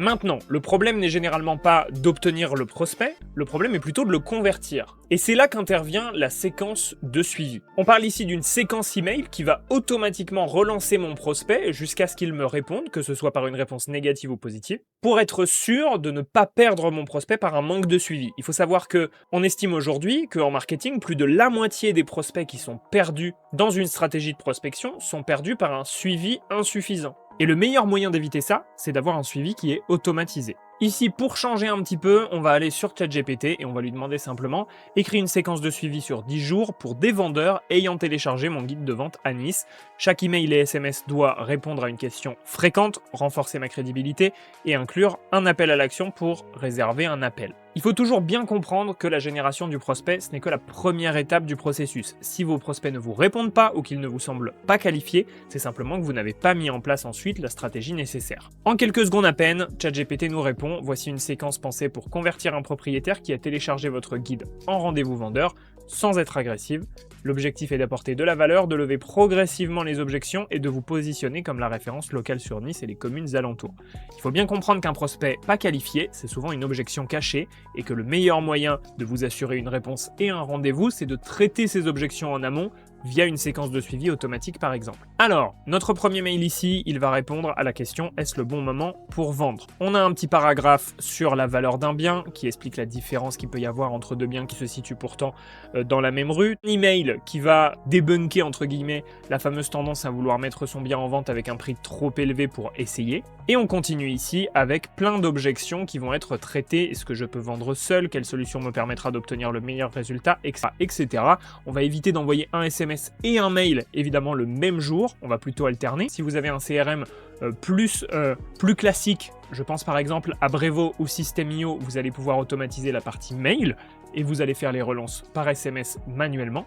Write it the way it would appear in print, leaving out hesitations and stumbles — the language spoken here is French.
Maintenant, le problème n'est généralement pas d'obtenir le prospect, le problème est plutôt de le convertir. Et c'est là qu'intervient la séquence de suivi. On parle ici d'une séquence email qui va automatiquement relancer mon prospect jusqu'à ce qu'il me réponde, que ce soit par une réponse négative ou positive, pour être sûr de ne pas perdre mon prospect par un manque de suivi. Il faut savoir qu'on estime aujourd'hui qu'en marketing, plus de la moitié des prospects qui sont perdus dans une stratégie de prospection sont perdus par un suivi insuffisant. Et le meilleur moyen d'éviter ça, c'est d'avoir un suivi qui est automatisé. Ici, pour changer un petit peu, on va aller sur ChatGPT et on va lui demander simplement « Écris une séquence de suivi sur 10 jours pour des vendeurs ayant téléchargé mon guide de vente à Nice. Chaque email et SMS doit répondre à une question fréquente, renforcer ma crédibilité et inclure un appel à l'action pour réserver un appel. » Il faut toujours bien comprendre que la génération du prospect, ce n'est que la première étape du processus. Si vos prospects ne vous répondent pas ou qu'ils ne vous semblent pas qualifiés, c'est simplement que vous n'avez pas mis en place ensuite la stratégie nécessaire. En quelques secondes à peine, ChatGPT nous répond « Voici une séquence pensée pour convertir un propriétaire qui a téléchargé votre guide en rendez-vous vendeur sans être agressive. L'objectif est d'apporter de la valeur, de lever progressivement les objections et de vous positionner comme la référence locale sur Nice et les communes alentours. Il faut bien comprendre qu'un prospect pas qualifié, c'est souvent une objection cachée et que le meilleur moyen de vous assurer une réponse et un rendez-vous, c'est de traiter ces objections en amont via une séquence de suivi automatique par exemple. Alors, notre premier mail ici, il va répondre à la question « Est-ce le bon moment pour vendre ?» On a un petit paragraphe sur la valeur d'un bien qui explique la différence qu'il peut y avoir entre deux biens qui se situent pourtant dans la même rue. Un email qui va débunker entre guillemets la fameuse tendance à vouloir mettre son bien en vente avec un prix trop élevé pour essayer. Et on continue ici avec plein d'objections qui vont être traitées. Est-ce que je peux vendre seul? Quelle solution me permettra d'obtenir le meilleur résultat, etc. On va éviter d'envoyer un SMS et un mail, évidemment, le même jour. On va plutôt alterner. Si vous avez un CRM plus classique, je pense par exemple à Brevo ou System.io, vous allez pouvoir automatiser la partie mail et vous allez faire les relances par SMS manuellement.